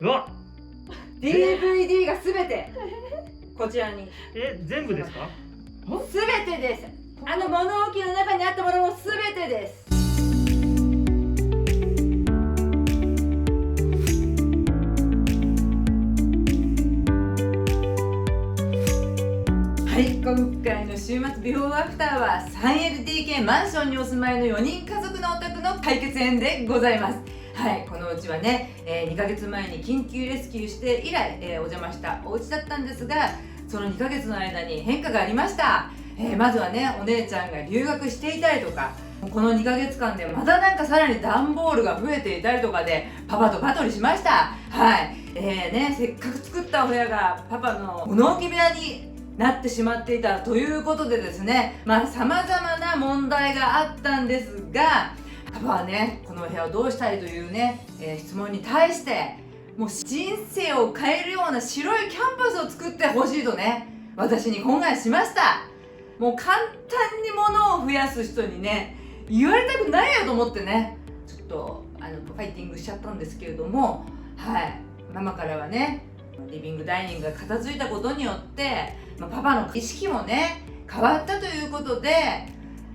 うわ DVD がすべてこちらに全部ですか？すべてです。物置の中にあったものもすべてです。はい、今回の週末ビフォーアフターは 3LDK マンションにお住まいの4人家族のお宅の解決編でございます。はい、このうちはね、2ヶ月前に緊急レスキューして以来、お邪魔したお家だったんですが、その2ヶ月の間に変化がありました。まずはね、お姉ちゃんが留学していたりとか、この2ヶ月間でまたなんかさらに段ボールが増えていたりとかでパパとバトルしました。はい、せっかく作ったお部屋がパパの物置部屋になってしまっていたということでですね、さまざまな問題があったんですが、パパはね、この部屋をどうしたいというね、質問に対してもう人生を変えるような白いキャンパスを作ってほしいとね、私に懇願しました。もう簡単に物を増やす人にね、言われたくないよと思ってね、ちょっとファイティングしちゃったんですけれども、はい、ママからはね、リビングダイニングが片付いたことによって、パパの意識もね変わったということで、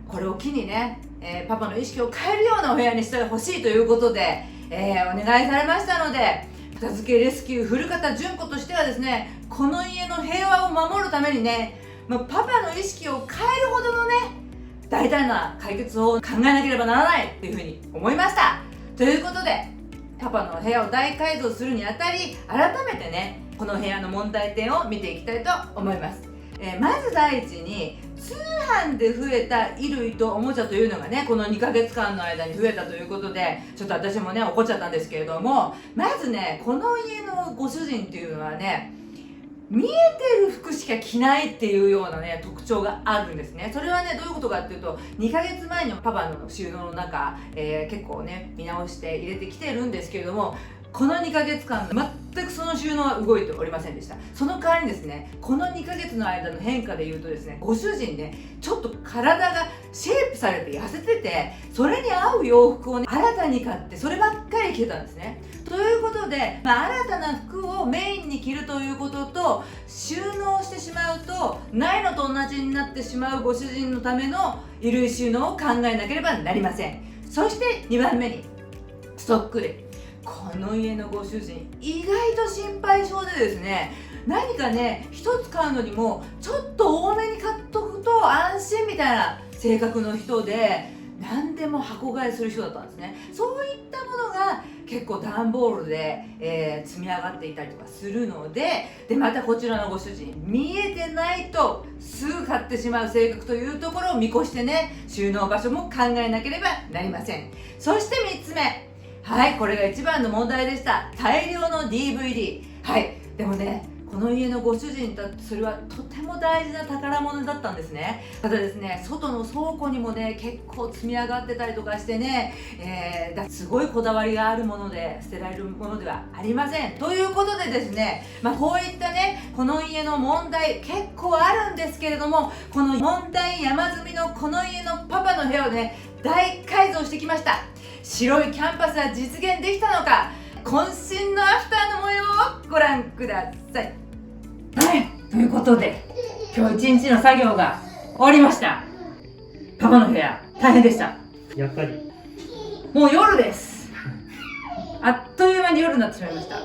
これを機にね、パパの意識を変えるようなお部屋にしてほしいということで、お願いされましたので、片付けレスキュー古方純子としてはですね、この家の平和を守るためにね、パパの意識を変えるほどのね大胆な解決法を考えなければならないっていうふうに思いました。ということで、パパの部屋を大改造するにあたり、改めてねこの部屋の問題点を見ていきたいと思います。まず第一に、通販で増えた衣類とおもちゃというのがね、この2ヶ月間の間に増えたということで、ちょっと私もね怒っちゃったんですけれども、まずね、この家のご主人っていうのはね、見えてる服しか着ないっていうようなね特徴があるんですね。それはねどういうことかっていうと、2ヶ月前のパパの収納の中、結構ね見直して入れてきてるんですけれども、この2ヶ月間全くその収納は動いておりませんでした。その代わりにですね、この2ヶ月の間の変化でいうとですね、ご主人ね、ちょっと体がシェイプされて痩せてて、それに合う洋服をね新たに買って、そればっかり着てたんですね。ということで、新たな服をメインに着るということと、収納してしまうとないのと同じになってしまうご主人のための衣類収納を考えなければなりません。そして2番目にストック類。この家のご主人、意外と心配性でですね、何かね一つ買うのにもちょっと多めに買っとくと安心みたいな性格の人で、何でも箱買いする人だったんですね。そういったものが結構段ボールで、積み上がっていたりとかするので、またこちらのご主人、見えてないとすぐ買ってしまう性格というところを見越してね、収納場所も考えなければなりません。そして3つ目、はい、これが一番の問題でした。大量の DVD。 はい、でもね、この家のご主人とそれはとても大事な宝物だったんですね。ただですね、外の倉庫にもね結構積み上がってたりとかしてね、すごいこだわりがあるもので捨てられるものではありません。ということでですね、こういったねこの家の問題結構あるんですけれども、この問題山積みのこの家のパパの部屋をね大改造してきました。白いキャンパスは実現できたのか、渾身のアフターの模様をご覧ください。はい、ということで今日一日の作業が終わりました。パパの部屋大変でした。やっぱりもう夜です。あっという間に夜になってしまいました。は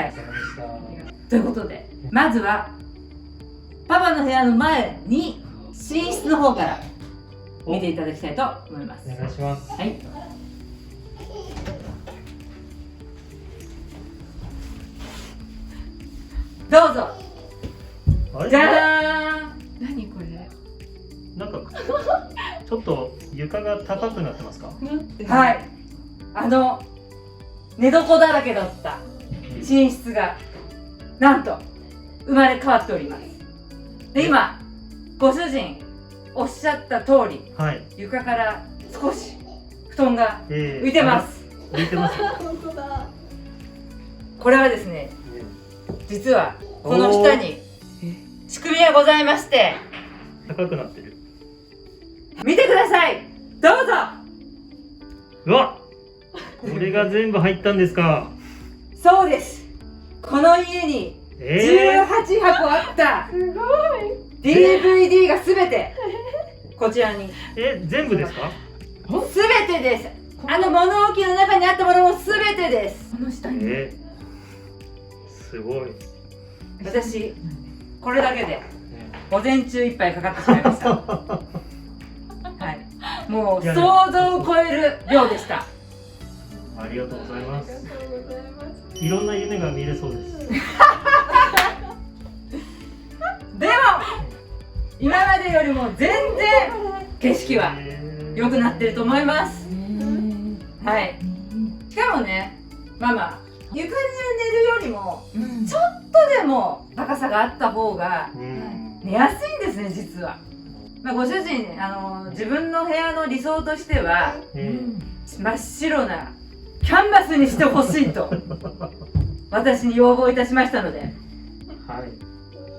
い、ということで、まずはパパの部屋の前に寝室の方から見ていただきたいと思います。お願いします。はい、どうぞ。あれ、じゃーん。何これ。なんかちょっと床が高くなってますか？はい、寝床だらけだった寝室がなんと生まれ変わっております。で、今ご主人おっしゃった通り、はい、床から少し布団が浮いてます。浮いてます本当だ。これはですね、実はこの下に仕組みがございまして、高くなってる。見てください。どうぞ。うわ、これが全部入ったんですか？そうです。この家に18箱あったすごい。 DVD がすべてこちらに。全部ですか？すべてです。物置の中にあったものもすべてです。この下に。すごい。私これだけで午前中いっぱいかかってしまいました。はい、もう想像を超える量でした。ありがとうございます。ありがとうございます。いろんな夢が見れそうです。でも今までよりも全然景色は良くなってると思います。はい。しかもね、ママ、床に寝るよりもちょっとでも高さがあった方が寝やすいんですね、実は。ご主人ね、自分の部屋の理想としては、真っ白なキャンバスにしてほしいと私に要望いたしましたので、はい、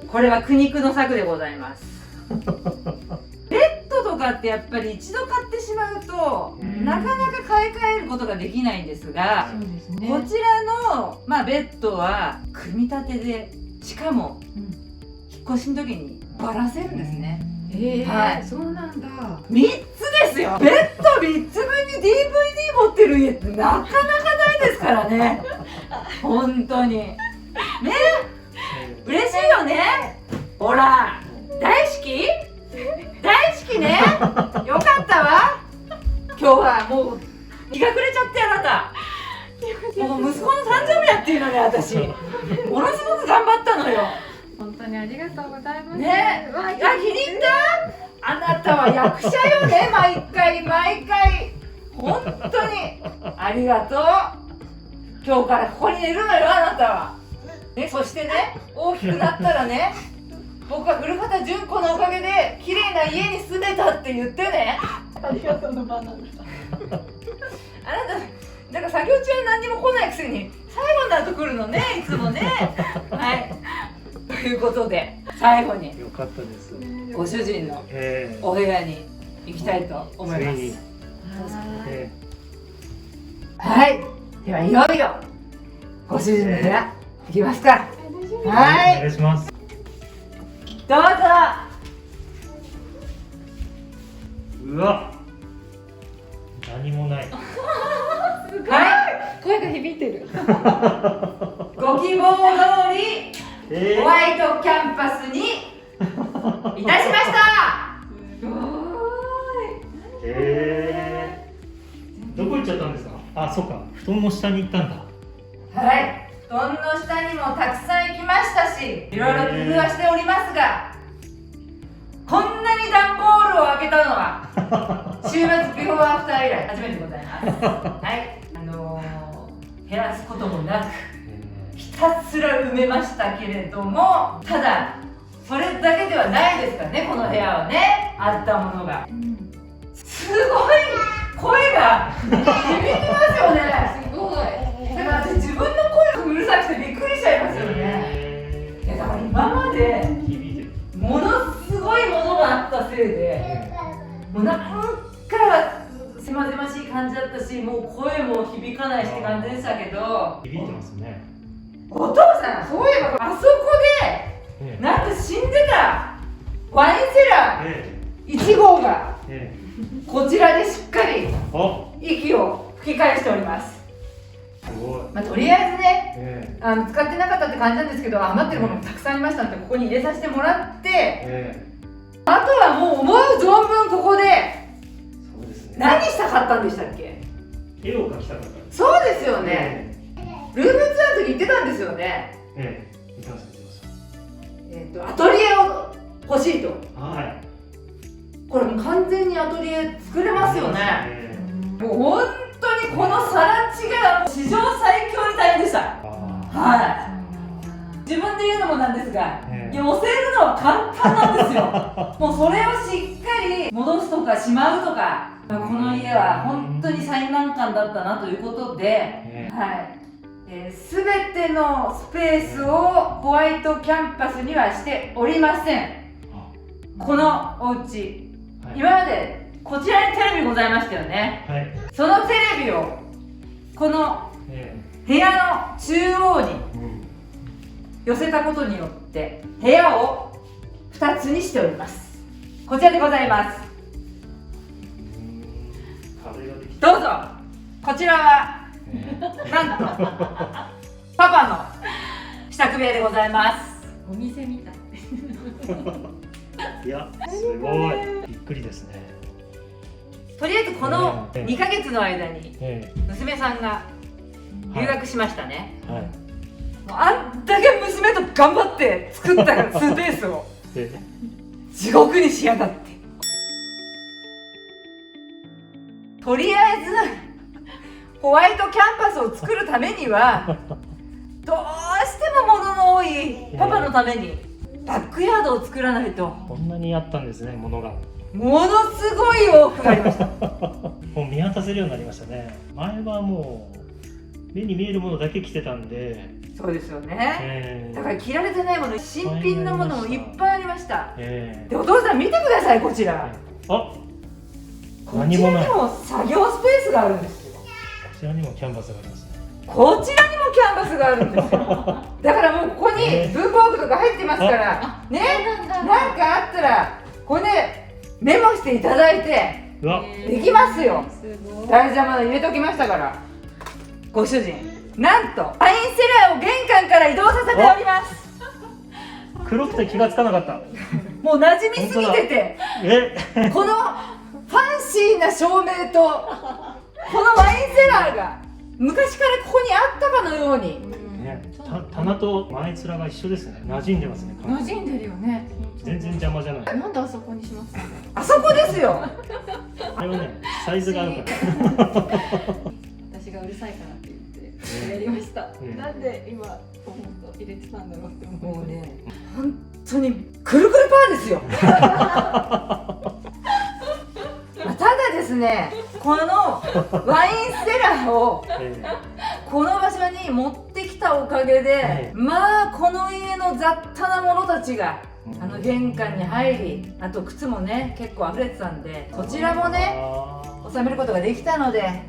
これは苦肉の策でございます。ベッドとかってやっぱり一度買ってしまうとなかなか買い替えることができないんですが、そうですね。こちらの、ベッドは組み立てで、しかも引っ越しの時にばらせるんですね。はい、そうなんだ。3つですよ。ベッド3つ分に DVD 持ってる家ってなかなかないですからね。本当にね、嬉しいよね。ほら、大好き大好きね。よかったわ。今日はもう日が暮れちゃってあなた。もう息子の誕生日やっていうのね、私ものすごく頑張ったのよ。本当にありがとうございます。ね、気に入った？あなたは役者よね、毎回毎回。本当にありがとう。今日からここにいるのよ、あなたは。ね、そしてね、大きくなったらね、僕は古畑純子のおかげで綺麗な家に住めたって言ってね。ありがとうのバナナ。あなた、なんか作業中は何にも来ないくせに最後になると来るのね、いつもね。はい。ということで、最後によかったです。ご主人のお部屋に行きたいと思います。はい。ではいよいよご主人の部屋行きますか。はい。お願いします。どうぞ。うわ。何もない。はい。声が響いてる。ご希望通りホワイトキャンパスにいたしました。すごい。どこ行っちゃったんですか？あ、そっか、布団の下に行ったんだ。はい、布団の下にもたくさん行きましたし、いろいろ工夫はしておりますが、こんなに段ボールを開けたのは週末ビフォーアフター以来初めてでございます。はい、減らすこともなくひたすら埋めましたけれども、ただそれだけではないですからね、この部屋はね、あったものがすごい声が響きますよね。すごい。だから私自分の声がうるさくてびっくりしちゃいますよね。だから今までものすごいものがあったせいで、もうなんかせまぜましい感じだったし、もう声も響かないしって感じでしたけど、響いてますね。お父さん、そういえばあそこでなんか死んでたワインセラー1号がこちらでしっかり息を吹き返しております。とりあえずね、使ってなかったって感じなんですけど、余ってるものもたくさんありましたので、ここに入れさせてもらって、あとはもう思う存分ここで何したかったんでしたっけ？絵を描きたかった。そうですよね。ルームツアーの時言ってたんですよね。言ってました。アトリエを欲しいと。はい。これもう完全にアトリエ作れますよね。もう本当にこのさら地が史上最強に大変でした。はい。自分で言うのもなんですが、寄せるのは簡単なんですよ。もうそれをしっかり戻すとかしまうとか、この家は本当に最難関だったなということで、はい。すべてのスペースをホワイトキャンパスにはしておりません。このお家、今までこちらにテレビございましたよね。そのテレビをこの部屋の中央にうん寄せたことによって部屋を2つにしております。こちらでございます。壁ができた。どうぞ。こちらはなんとパパの支度部屋でございます。お店みたい。いや、すごい。びっくりですね。とりあえずこの2ヶ月の間に娘さんが留学しましたね。はい。もうあんだけ娘と頑張って作ったスペースを地獄にしやがって。とりあえずホワイトキャンパスを作るためにはどうしても物の多いパパのためにバックヤードを作らないと。こんなにあったんですね、ものが。ものすごい往復がありました。もう見渡せるようになりましたね。前はもう目に見えるものだけ着てたんで、そうですよね。だから着られてないもの、新品のものもいっぱいありました。で、お父さん見てください、こちら。あ、こちらにも作業スペースがあるんですよ。こちらにもキャンバスがありますね。こちらにもキャンバスがあるんですよ。だからもうここに文房具とか入ってますからね、なんかあったらこれでメモしていただいてできますよ。大事なもの入れときましたから。ご主人、なんとワインセラーを玄関から移動させております。黒くて気がつかなかった。もう馴染みすぎてて、このファンシーな照明とこのワインセラーが昔からここにあったかのように、棚と前面が一緒ですね。馴染んでますね。馴染んでるよね。全然邪魔じゃない。なんであそこにしますか。あそこですよ。あれはね、サイズがあるから。私がうるさいからって言ってやりました。なんで今本当入れてたんだろうって思う。もうね、本当にくるくるパーですよ。ただですね、このワインセラーをこの場所に持ってきたおかげで、まあこの家の雑多なものたちが玄関に入り、あと靴もね結構溢れてたんで、こちらもね収めることができたので、はい、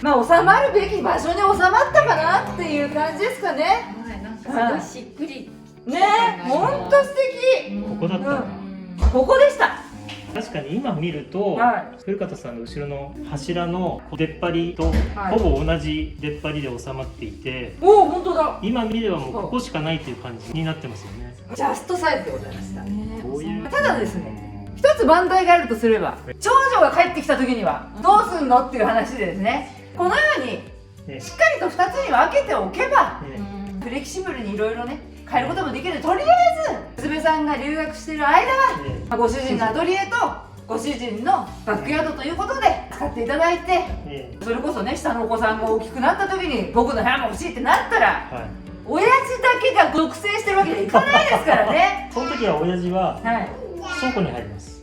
まあ収まるべき場所に収まったかなっていう感じですかね。はい、なんかすごいしっくりね、ほんと素敵。ここだったんだ。ここでした。確かに今見ると、古方さんの後ろの柱の出っ張りとほぼ同じ出っ張りで収まっていて、おお、本当だ。今見ればもうここしかないという感じになってますよね。ジャストサイズでございました。こういうただですね、一つ番台があるとすれば、長女が帰ってきた時にはどうすんのっていう話でですね、このようにしっかりと2つに分けておけば、フレキシブルにいろいろね変えることもできる。とりあえず娘さんが留学している間は、ご主人のアトリエとご主人のバックヤードということで使っていただいて、それこそね、下のお子さんが大きくなった時に僕の部屋も欲しいってなったら、親父だけが独占してるわけにはいかないですからね。その時は親父は倉庫に入ります。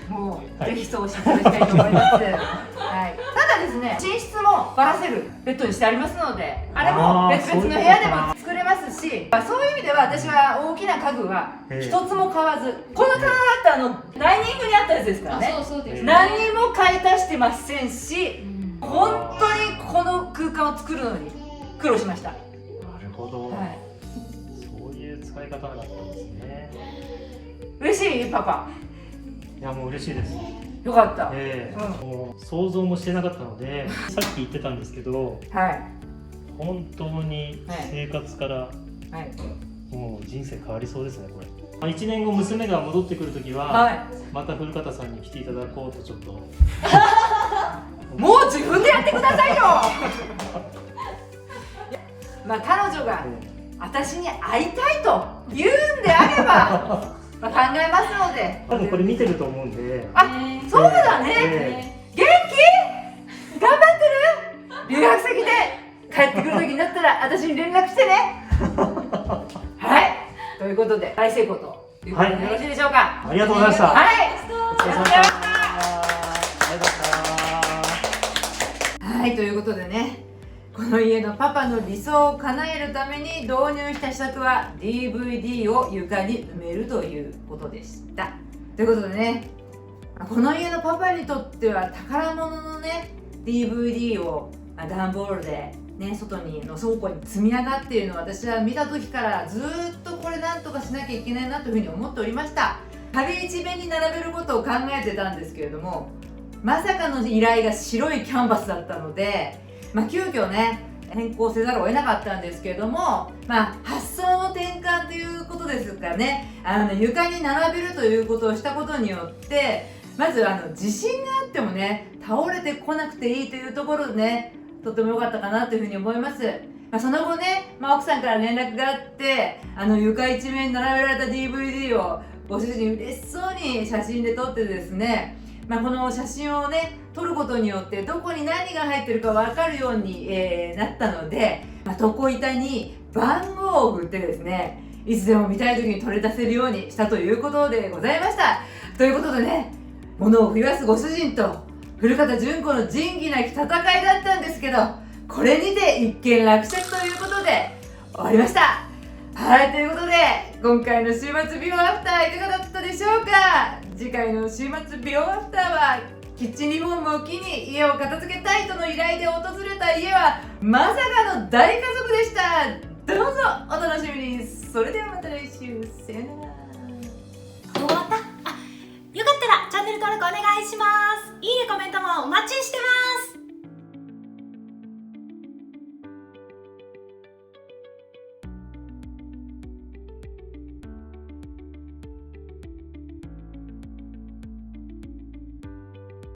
もう、ぜひそうしていただきたいと思います。はい、ただですね、寝室もバラせるベッドにしてありますので、あれも別々の部屋でも作れますし、そういう意味では私は大きな家具は一つも買わず、この棚だってダイニングにあったやつですからね。そうです。何にも買い足してませんし、本当にこの空間を作るのに苦労しました。なるほど。そういう使い方だったんですね。嬉しいパパ。いや、もう嬉しいです。よかった。もう想像もしてなかったので、さっき言ってたんですけど、本当に生活からもう人生変わりそうですね、これ。1年後娘が戻ってくるときは、また古方さんに来ていただこうとちょっと。もう自分でやってくださいよ。まあ彼女が私に会いたいと言うんであれば。考えますので、多分これ見てると思うんで。あ、そうだね。元気？頑張ってる？留学先で帰ってくる時になったら私に連絡してね。はい。ということで大成功ということでよろしいでしょうか。ありがとうございました。はい。お疲れ様でした。はい、ということでね、この家のパパの理想を叶えるために導入した施策は DVD を床に埋めるということでした。ということでね、この家のパパにとっては宝物のね DVD を段ボールでね、外にの倉庫に積み上がっているのを私は見た時からずっとこれなんとかしなきゃいけないなというふうに思っておりました。壁一面に並べることを考えてたんですけれども、まさかの依頼が白いキャンバスだったので、急遽ね変更せざるを得なかったんですけれども、発想の転換ということですからね、床に並べるということをしたことによって、まず地震があってもね倒れてこなくていいというところでね、とても良かったかなというふうに思います。その後ね、奥さんから連絡があって、床一面に並べられた DVD をご主人嬉しそうに写真で撮ってですね、この写真をね撮ることによってどこに何が入ってるか分かるように、なったので、床板に番号を振ってですね、いつでも見たい時に取り出せるようにしたということでございました。ということでね、物を増やすご主人と古方純子の仁義なき戦いだったんですけど、これにて一件落着ということで終わりました。はい、ということで今回の週末ビフォーアフターいかがだったでしょうか。次回の週末ビフォーアフターはキッチンリフォームを機に家を片付けたいとの依頼で訪れた家はまさかの大家族でした。どうぞお楽しみに。それではまた来週、さよなら。